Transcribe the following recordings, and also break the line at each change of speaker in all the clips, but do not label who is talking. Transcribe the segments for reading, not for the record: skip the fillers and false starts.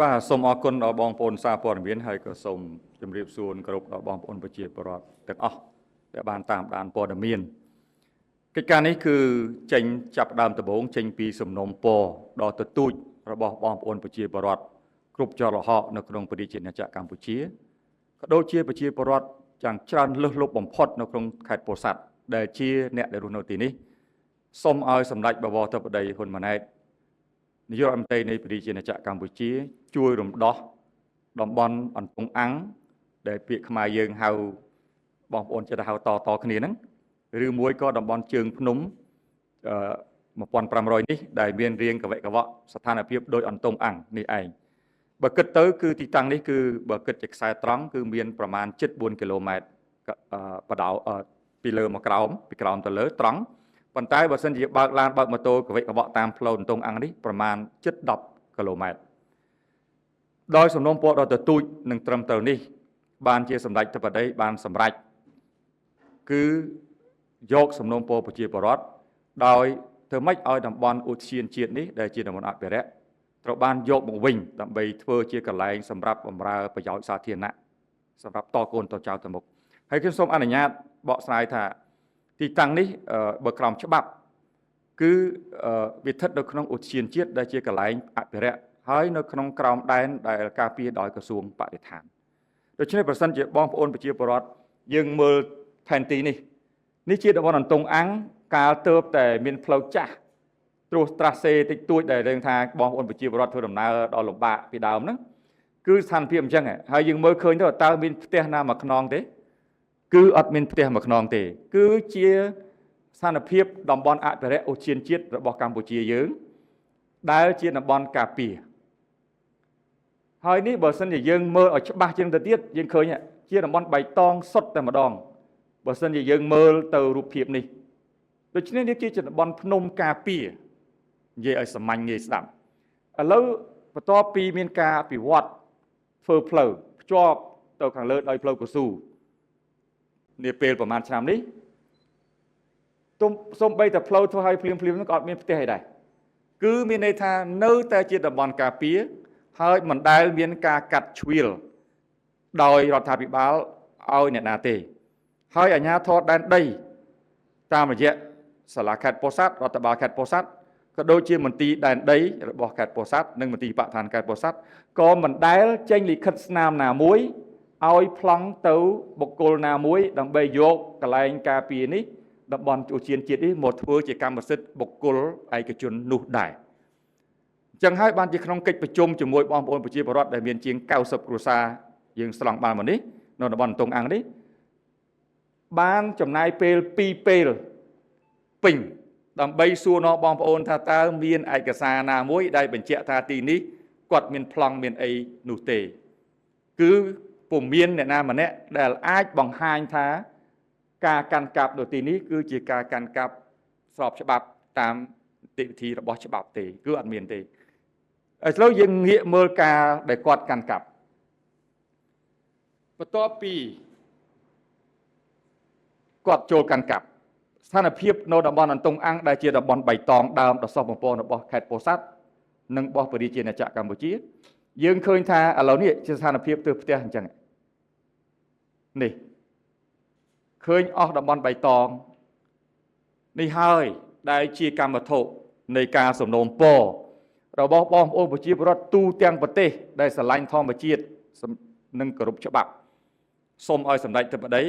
បាទសូមអរគុណដល់បងប្អូនសារព័ត៌មានហើយក៏សូមជម្រាបសួរគ្រប់ដល់បងប្អូនប្រជាពលរដ្ឋទាំងអស់ដែលបានតាមដានព័ត៌មានកិច្ចការនេះគឺចេញចាប់ដើមដំបូងចេញពីសំណុំពរដល់ទទូចរបស់បងប្អូនប្រជាពលរដ្ឋគ្រប់ជាន់រហ័សនៅក្នុងប្រជាជាតិកម្ពុជាក៏ដូចជាប្រជាពលរដ្ឋយ៉ាងច្រើនលើសលប់បំផុតនៅក្នុងខេត្តពោធិ៍សាត់ដែលជាអ្នកដែលរស់នៅទីនេះសូមឲ្យសម្ដេចបវរធិបតីហ៊ុនម៉ាណែតនាយករដ្ឋមន្ត្រីនៃប្រជាជាតិកម្ពុជាជួយរំដោះតំបន់អន្ទង់អាំងដែលពាក្យខ្មែរយើងហៅបងប្អូនចិត្តហៅតគ្នាហ្នឹងឬមួយក៏តំបន់ជើងភ្នំ1500នេះដែលមានរាងកវិកវៈស្ថានភាពដោយអន្ទង់អាំងនេះឯងបើគិតទៅគឺទីតាំងនេះគឺបើគិតជាខ្សែត្រង់គឺមានប្រមាណ74គីឡូម៉ែត្របដៅពីលើមកក្រោមពីក្រោមទៅលើត្រង់ប៉ុន្តែបើសិនជាបើកឡានបើកម៉ូតូកវិកវៈតាមផ្លូវអន្ទង់អាំងនេះប្រមាណ10គីឡូម៉ែត្រដោយសំណុំពរដល់ទទូចនឹងត្រឹមត្រូវនេះបានជាសម្ដេចធិបតីបានសម្រេចគឺយកសំណុំពរប្រជាពលរដ្ឋដោយធ្វើម៉េចឲ្យតំបន់ឧទ្យានជាតិនេះដែលជាតំបន់អភិរក្សត្រូវបានយកមកវិញដើម្បីធ្វើជាកន្លែងសម្រាប់បម្រើប្រយោជន៍សាធារណៈសម្រាប់តកូនតចៅទៅមុខហើយខ្ញុំសូមអនុញ្ញាតបកស្រាយថាទីតាំងនេះបើក្រោមច្បាប់គឺវាស្ថិតនៅក្នុងឧទ្យានជាតិដែលជាកន្លែងអភិរក្សហើយនៅក្នុងក្រោមដែនដែលការពារដោយក្រសួងបរិស្ថានដូច្នេះប្រសិនជាបងប្អូនប្រជាពលរដ្ឋយើងមើលផែនទីនេះជាតំបន់អន្ទង់អាំងកាលទៅតែមានផ្លូវចាស់ត្រួសត្រាសេតិចតួចដែលរឿងថាបងប្អូនប្រជាពលរដ្ឋធ្វើដំណើរដល់លំបាកពីដើមហ្នឹងគឺស្ថានភាពអញ្ចឹងហើយយើងមើលឃើញទៅតើមានផ្ទះណាមួយខ្នងទេគឺអត់មានផ្ទះមួយខ្នងទេគឺជាស្ថានភាពតំបន់អភិរក្សឧទ្យានជាតិរបស់កម្ពុជាយើងដែលជាតំបន់ការពារហើយនេះបើសិនជាយើងមើលឲ្យច្បាស់ជាងទៅទៀតយើងឃើញជាតំបន់បៃតងសុទ្ធតែម្ដងបើសិនជាយើងមើលទៅរូបភាពនេះដូច្នេះនេះជាតំបន់ភ្នំការពារនិយាយឲ្យសាមញ្ញងាយស្ដាប់ឥឡូវបន្ទាប់ពីមានការអភិវឌ្ឍធ្វើផ្លូវភ្ជាប់ទៅខាងលើដោយផ្លូវកស៊ូនាពេលប្រហែលឆ្នាំនេះសូម្បីតែផ្លូវធ្វើឲ្យភ្លាមនោះក៏អត់មានផ្ទះអីដែរគឺមានន័យថានៅតែជាតំបន់ការពារហើយមិនដែលមានការកាត់ជ្រៀលដោយរដ្ឋាភិបាលឲ្យអ្នកណាទេហើយអាជ្ញាធរដែនដីតាមរយៈសាលាខេត្តពោធិ៍សាត់រដ្ឋបាលខេត្តពោធិ៍សាត់ក៏ដូចជាមន្ទីរដែនដីរបស់ខេត្តពោធិ៍សាត់និងមន្ទីរបរិស្ថានខេត្តពោធិ៍សាត់ក៏មិនដែលចេញលិខិតស្នាមណាមួយឲ្យប្លង់ទៅបុគ្គលណាមួយដើម្បីយកកន្លែងការពារនេះតំបន់ឧទ្យានជាតិនេះមកធ្វើជាកម្មសិទ្ធិបុគ្គលឯកជននោះដែរអញ្ចឹងហើយបានជាក្នុងកិច្ចប្រជុំជាមួយបងប្អូនប្រជាពលរដ្ឋដែលមានជាង90គ្រួសារយើងស្រង់បានមកនេះនៅតំបន់អន្ទង់អាំងនេះបានចំណាយពេល2ពេលពេញដើម្បីសួរនាំបងប្អូនថាតើមានឯកសារណាមួយដែលបញ្ជាក់ថាទីនេះគាត់មានប្លង់មានអីនោះទេគឺពុំមានអ្នកណាម្នាក់ដែលអាចបង្ហាញថាការកាន់កាប់នៅទីនេះគឺជាការកាន់កាប់ស្របច្បាប់តាមនីតិវិធីរបស់ច្បាប់ទេគឺអត់មានទេឥឡូវយើងងាកមើលការដែលគាត់កាន់កាប់បន្ទាប់ពីគាត់ចូលកាន់កាប់ស្ថានភាពនៅតំបន់អន្ទង់អាំងដែលជាតំបន់បៃតងដើមដ៏សោះបំផុតរបស់ខេត្តពោធិ៍សាត់និងរបស់ប្រជាជាតិកម្ពុជាយើងឃើញថាឥឡូវនេះជាស្ថានភាពទើបផ្ទះអញ្ចឹងនេះឃើញអស់តំបន់បៃតងនេះហើយដែលជាកម្មវត្ថុនៃការសំណូមពររបស់បងប្អូនប្រជាពលរដ្ឋទូទាំងប្រទេសដែលស្រឡាញ់ធម្មជាតិនិងគោរពច្បាប់សូមឲ្យសម្ដេចធិបតី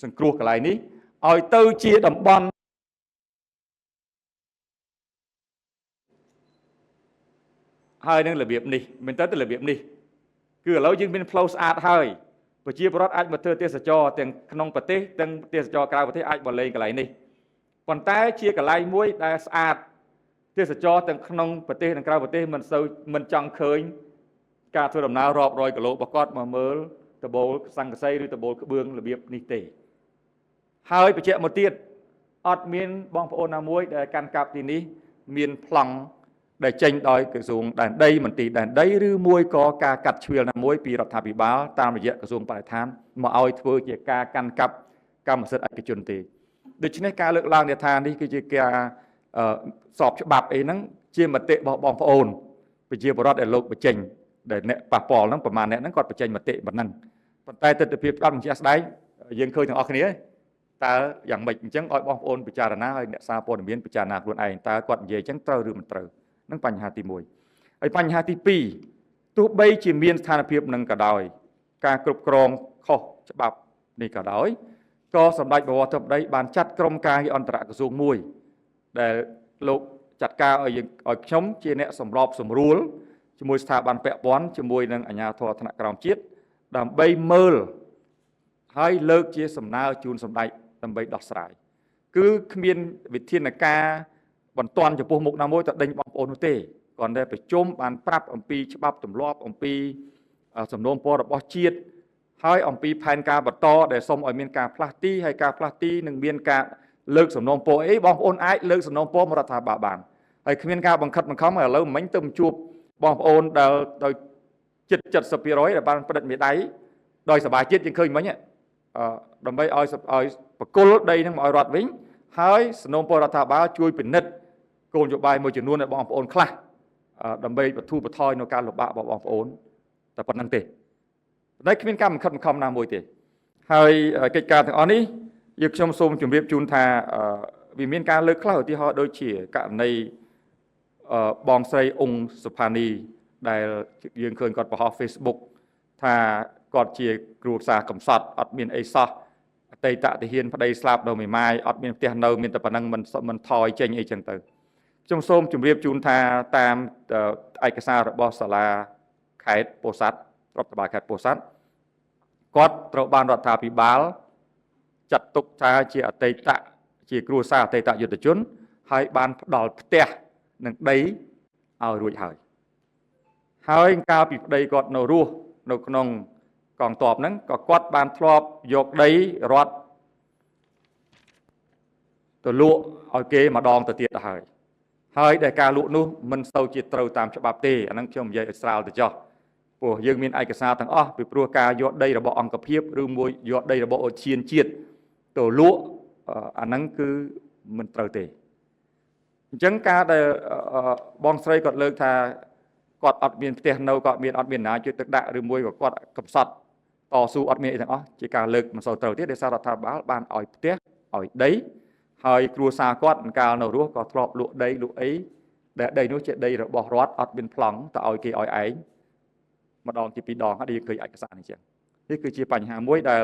សង្គ្រោះកន្លែងនេះឲ្យទៅជាតំបន់ហើយនឹងរបៀបនេះមិនទៅរបៀបនេះគឺឥឡូវយើងមានផ្លូវស្អាតហើយប្រជាពលរដ្ឋអាចមកធ្វើទេសចរទាំងក្នុងប្រទេសទាំងទេសចរក្រៅប្រទេសអាចមកលេងកន្លែងនេះប៉ុន្តែជាកន្លែងមួយដែលស្អាតទេសចរទាំងក្នុងប្រទេសនិងក្រៅប្រទេសមិនចង់ឃើញការធ្វើដំណើររាប់រយគីឡូរបស់គាត់មកមើលតបូលសង្កសីឬតបូលក្បឿងរបៀបនេះទេហើយបញ្ជាក់មកទៀតអត់មានបងប្អូនណាមួយដែលកាន់កាប់ទីនេះមានប្លង់ដែលចេញដោយក្រសួងដែនដីមន្ទីរដែនដីឬមួយក៏ការកាត់ជ្រៀលណាមួយពីរដ្ឋាភិបាលតាមរយៈក្រសួងបរិស្ថានមកឲ្យធ្វើជាការកាន់កាប់កម្មសិទ្ធិឯកជនទេដូច្នេះការលើកឡើងថានេះគឺជាការស្របច្បាប់អីហ្នឹងជាមតិរបស់បងប្អូនប្រជាពលរដ្ឋដែលលោកបញ្ចេញ ដែលអ្នកប៉ះពាល់ហ្នឹងប្រមាណអ្នកហ្នឹងគាត់បញ្ចេញមតិប៉ុណ្ណឹងប៉ុន្តែទស្សនវិជ្ជាផ្ដោតបញ្ជាក់ស្ដែងយើងឃើញទាំងអស់គ្នាតើយ៉ាងម៉េចអញ្ចឹងឲ្យបងប្អូនពិចារណាឲ្យអ្នកសារព័ត៌មានពិចារណាខ្លួនឯងតើគាត់និយាយអញ្ចឹងត្រូវឬមិនត្រូវហ្នឹងបញ្ហាទី1ហើយបញ្ហាទី2ទោះបីជាមានស្ថានភាពនឹងក៏ដោយការគ្រប់គ្រងខុសច្បាប់នេះក៏ដោយក៏សម្ដេចបវរធិបតីបានចាត់ក្រុមការងារអន្តរក្រសួងមួយដែលលោកចាត់ការឲ្យខ្ញុំជាអ្នកសម្របសម្រួលជាមួយស្ថាប័នពាក់ព័ន្ធជាមួយនឹងអាជ្ញាធរថ្នាក់ក្រោមជាតិដើម្បីមើលហើយលើកជាសំណើជូនសម្ដេចដើម្បីដោះស្រាយគឺគ្មានវិធានការបន្ទាន់ចំពោះមុខណាមួយទៅដេញបងប្អូននោះទេគ្រាន់តែប្រជុំបានប្រាប់អំពីច្បាប់ទម្លាប់អំពីសំណូមពររបស់ជាតិហើយអំពីផែនការបន្តដែលសូមឲ្យមានការផ្លាស់ទីហើយការផ្លាស់ទីនឹងមានការលើកសំណូមពរអីបងប្អូនអាចលើកសំណូមពរមករដ្ឋាភិបាលបានហើយគ្មានការបង្ខិតបង្ខំឥឡូវមិញទៅជួបបងប្អូនដែលដោយ70% ដែលបានផ្តិតមេដៃដោយសមាជិកយើងឃើញមិញដើម្បីឲ្យបកគលដីនឹងមកឲ្យរដ្ឋវិញហើយសំណូមពររដ្ឋាភិបាលជួយពិនិត្យគោលនយោបាយមួយចំនួនឲ្យបងប្អូនខ្លះដើម្បីបទូបថយនៅការលំបាករបស់បងប្អូនតែប៉ុណ្្នឹងទេតែគ្មានការបង្ខិតបង្ខំណាមួយទេហើយកិច្ចការទាំងអស់នេះយើងខ្ញុំសូមជម្រាបជូនថាវាមានការលើកខ្លះឧទាហរណ៍ដូចជាករណីបងស្រីអង្គសុផានីដែលយើងឃើញគាត់បង្ហោះ Facebook ថាគាត់ជាគ្រួសារកំសត់អត់មានអីសោះអតីតទាហានប្តីស្លាប់នៅមេម៉ាយអត់មានផ្ទះនៅមានតែប៉ុណ្ណឹងមិនថយចេញអីចឹងទៅខ្ញុំសូមជម្រាបជូនថាតាមឯកសាររបស់សាលាខេត្តពោធិ៍សាត់រដ្ឋបាលខេត្តពោធិ៍សាត់គាត់ត្រូវបានរដ្ឋាភិបាលចាត់ទុកថាជាអតីតជាគ្រួសារអតីតយុទ្ធជនហើយបានផ្ដល់ផ្ទះនិងដីឲ្យរួចហើយកាលពីប្តីគាត់នៅរស់នៅក្នុងកងទ័ពហ្នឹងក៏គាត់បានធ្លាប់យកដីរដ្ឋទៅលក់ឲ្យគេម្ដងទៅទៀតទៅហើយដែលការលក់នោះមិនសូវជាត្រូវតាមច្បាប់ទេអាហ្នឹងខ្ញុំនិយាយឲ្យស្រាលទៅចោះព្រោះយើងមានឯកសារទាំងអស់ពីព្រោះការយកដីរបស់អង្គភាពឬមួយយកដីរបស់ឧទ្យានជាតិទៅលក់អាហ្នឹងគឺមិនត្រូវទេអញ្ចឹងការដែលបងស្រីគាត់លើកថាគាត់អត់មានផ្ទះនៅគាត់អត់មានណាជួយទឹកដាក់ឬមួយក៏គាត់កំសត់តស៊ូអត់មានអីទាំងអស់ជាការលើកមិនសូវត្រូវទេដោយសាររដ្ឋាភិបាលបានឲ្យផ្ទះឲ្យដីហើយគ្រួសារគាត់កាលនៅរស់ក៏ធ្លាប់លក់ដីលក់អីដែលដីនោះជាដីរបស់រដ្ឋអត់មានប្លង់ទៅឲ្យគេឲ្យឯងម្ដងជាពីរដងហើយយើងឃើញឯកសារនេះចឹងនេះគឺជាបញ្ហាមួយដែល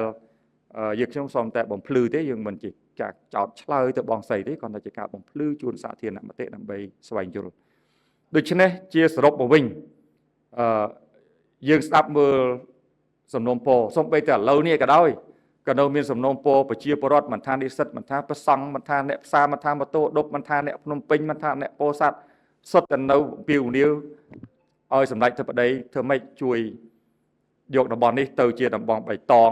យើងខ្ញុំសូមតែបំភ្លឺទេយើងមិនជាការចោទឆ្លើយទៅបងស្រីទេគ្រាន់តែជាការបំភ្លឺជូនសាធារណមតិដើម្បីស្វែងយល់ដូច្នេះជាសរុបមកវិញយើងស្ដាប់មើលសំណុំពរសូម្បីតែឥឡូវនេះក៏ដោយក៏នៅមានសំណុំពរប្រជាពលរដ្ឋមិនថានិស្សិតមិនថាប្រសង់មិនថាអ្នកផ្សារមិនថាម៉ូតូដប់មិនថាអ្នកភ្នំពេញមិនថាអ្នកពោធិ៍សាត់សុទ្ធតែនៅពីវនីវឲ្យសម្ដេចធិបតីធ្វើម៉េចជួយយកតំបន់នេះទៅជាតំបន់បៃតង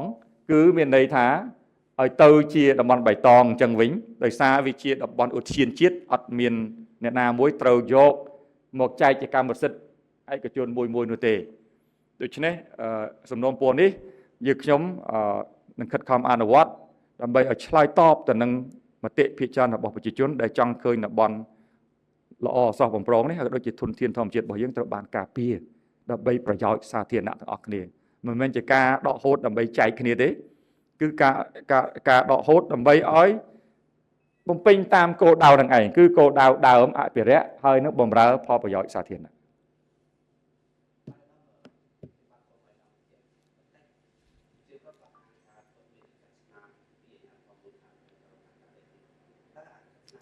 គឺមានន័យថាឲ្យទៅជាតំបន់បៃតងអញ្ចឹងវិញដោយសារវាជាតំបន់ឧទ្យានជាតិអត់មានអ្នកណាមួយត្រូវយកមកចែកជាកម្មសិទ្ធិឯកជនមួយនោះទេដូច្នេះសំណុំពរនេះយើងខ្ញុំនឹងខិតខំអនុវត្តដើម្បីឲ្យឆ្លើយតបទៅនឹងមតិភាគច្រើនរបស់ប្រជាជនដែលចង់ឃើញតំបន់ល្អសោះបំប្រងនេះហើយដូចជាធនធានធម្មជាតិរបស់យើងត្រូវបានការពារដើម្បីប្រយោជន៍សាធារណៈទាំងអស់គ្នាមិនមែនជាការដកហូតដើម្បីចែកគ្នាទេគឺការដកហូតដើម្បីឲ្យបំពេញតាមគោលដៅនឹងឯងគឺគោលដៅដើមអភិរក្សហើយនឹងបម្រើផលប្រយោជន៍សាធារណៈ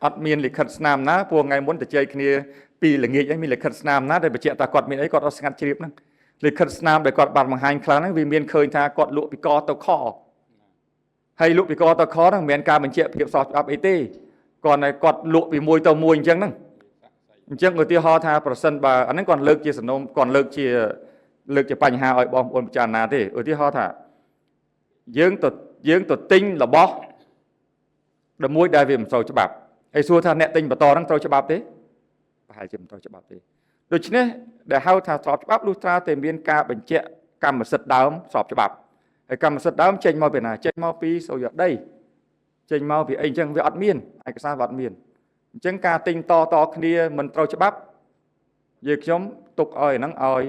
អត់មានលិខិតស្នាមណាព្រោះថ្ងៃមុនទៅជ័យគ្នាពីល្ងាចឯងមានលិខិតស្នាមណាដែលបញ្ជាក់ថាគាត់មានអីគាត់អត់ស្ងាត់ជ្រាបហ្នឹងលិខិតស្នាមដែលគាត់បានបង្ហាញខ្លះហ្នឹងវាមានឃើញថាគាត់លក់ពីកទៅខហើយលក់ពីកទៅខហ្នឹងមិនមែនការបញ្ជាក់ភាពសោះច្បាប់អីទេគាត់តែគាត់លក់ពីមួយទៅមួយអញ្ចឹងហ្នឹងអញ្ចឹងឧទាហរណ៍ថាប្រសិនបើអាហ្នឹងគាត់លើកជាសំណុំគាត់លើកជាបញ្ហាឲ្យបងប្អូនពិចារណាទេឧទាហរណ៍ថាយើងទៅទិញរបស់ដែលមួយដែលវាមិនត្រូវច្បាប់ហើយសួរថាអ្នកទិញបន្តហ្នឹងត្រូវច្បាប់ទេប្រហែលជាមិនត្រូវច្បាប់ទេដូច្នេះដែលហៅថាស្របច្បាប់លុះត្រាតែមានការបញ្ជាក់កម្មសិទ្ធិដើមស្របច្បាប់ហើយកម្មសិទ្ធិដើមចេញមកពីណាចេញមកពីសូរ្យដីចេញមកពីអីអញ្ចឹងវាអត់មានឯកសារវាអត់មានអញ្ចឹងការទិញតគ្នាមិនត្រូវច្បាប់យើងខ្ញុំទុកឲ្យហ្នឹងឲ្យ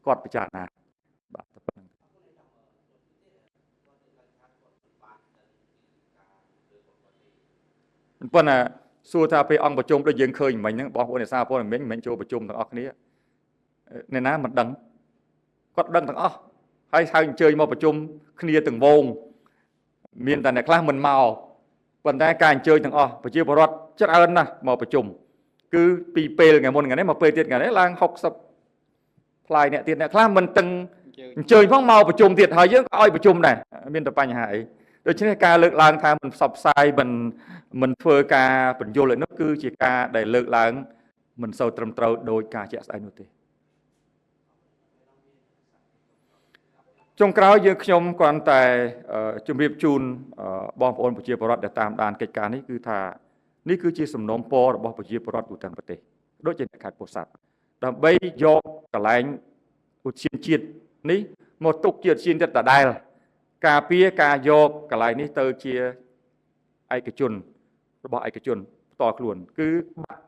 ក គាត់ពិចារណាបាទប៉ុន្តែសួរថាពេលអង្គប្រជុំដូចយើងឃើញមិញហ្នឹងបងប្អូនអ្នកសារព័ត៌មានមិនចូលប្រជុំទាំងអស់គ្នាអ្នកណាមិនដឹងគាត់ដឹងទាំងអស់ហើយហៅអញ្ជើញមកប្រជុំគ្នាទាំងវងមានតែអ្នកខ្លះមិនមកប៉ុន្តែការអញ្ជើញទាំងអស់ប្រជាពលរដ្ឋច្រើនណាស់មកប្រជុំគឺពីពេលថ្ងៃមុនថ្ងៃនេះមកពេលទៀតថ្ងៃនេះឡើង60ផ្លាយអ្នកទៀតអ្នកខ្លះមិនទាំងអញ្ជើញផងមកប្រជុំទៀតហើយយើងក៏ឲ្យប្រជុំដែរមានតែបញ្ហាអីដូច្នេះការលើកឡើងថាមិនផ្សព្វផ្សាយមិនធ្វើការបញ្យល់ឲ្យនោះគឺជាការដែលលើកឡើងមិនសូវត្រឹមត្រូវដោយការជាក់ស្ដែងនោះទេចុងក្រោយយើងខ្ញុំគ្រាន់តែជម្រាបជូនបងប្អូនប្រជាពលរដ្ឋដែលតាមដានកិច្ចការនេះគឺថានេះគឺជាសំណូមពររបស់ប្រជាពលរដ្ឋទូទាំងប្រទេសដូចជាខេត្តពោធិ៍សាត់ដើម្បីយកកន្លែងឧទ្យានជាតិនេះមកទុកជាឧទ្យានជាតិដដែលការពារការយកកន្លែងនេះទៅជាឯកជនរបស់ឯកជនផ្ទាល់ខ្លួនគឺបាត់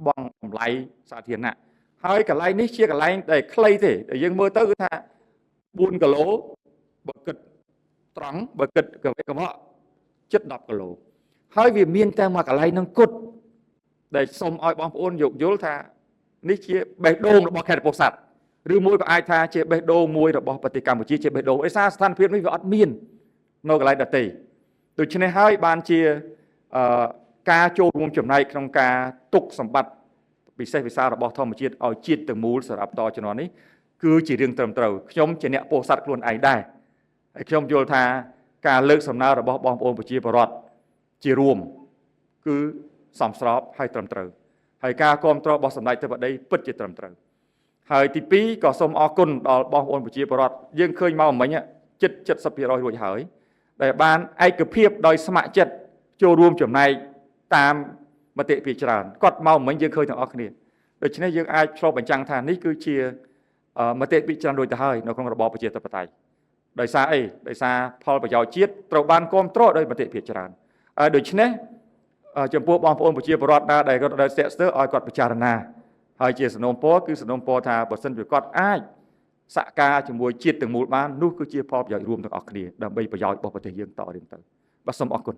បង់តម្លៃសាធារណៈហើយកន្លែងនេះជាកន្លែងដែលខ្លីទេដែលយើងមើលទៅគឺថា4គីឡូបើគិតត្រង់បើគិតកង្វក់ជិត10គីឡូហើយវាមានតែមួយកន្លែងនឹងគត់ដែលសូមឲ្យបងប្អូនយោគយល់ថានេះជាបេះដូងរបស់ខេត្តពោធិ៍សាត់ឬមួយក៏អាចថាជាបេះដូងមួយរបស់ប្រទេសកម្ពុជាជាបេះដូងឯសារស្ថានភាពនេះវាអត់មាននៅកន្លែងដទៃដូច្នេះហើយបានជាការចូលរួមចំណែកក្នុងការទុកសម្បត្តិពិសេសវិសាលរបស់ធម្មជាតិឲ្យជាតិទាំងមូលសម្រាប់តជំនាន់នេះគឺជារឿងត្រឹមត្រូវខ្ញុំជាអ្នកពោធិ៍សាត់ខ្លួនឯងដែរហើយខ្ញុំយល់ថាការលើកសំណើរបស់បងប្អូនប្រជាពលរដ្ឋជារួមគឺសមស្របហើយត្រឹមត្រូវហើយការគ្រប់គ្រងរបស់សម្ដេចទេវតីពិតជាត្រឹមត្រូវហើយទី2ក៏សូមអរគុណដល់បងប្អូនប្រជាពលរដ្ឋយើងឃើញមកមិញជិត 70% រួចហើយដែលបានឯកភាពដោយស្ម័គ្រចិត្តចូលរួមចំណែកតាមមតិភាគច្រើនគាត់មកមិញយើងឃើញទាំងអស់គ្នាដូច្នេះយើងអាចឆ្លុះបញ្ចាំងថានេះគឺជាមតិភាគច្រើនរួចទៅហើយនៅក្នុងរបបប្រជាធិបតេយ្យដោយសារអីដោយសារផលប្រយោជន៍ជាតិត្រូវបានគ្រប់គ្រងដោយមតិភាគច្រើនដូច្នេះចំពោះបងប្អូនប្រជាពលរដ្ឋដែលគាត់ដែលស្ទាក់ស្ទើរឲ្យគាត់ពិចារណាហើយជាសំណូមពរគឺសំណូមពរថាបើសិនជាគាត់អាចសហការជាមួយជាតិទាំងមូលបាននោះគឺជាផលប្រយោជន៍រួមទាំងអស់គ្នាដើម្បីប្រយោជន៍របស់ប្រទេសយើងតរៀងទៅបាទសូមអរគុណ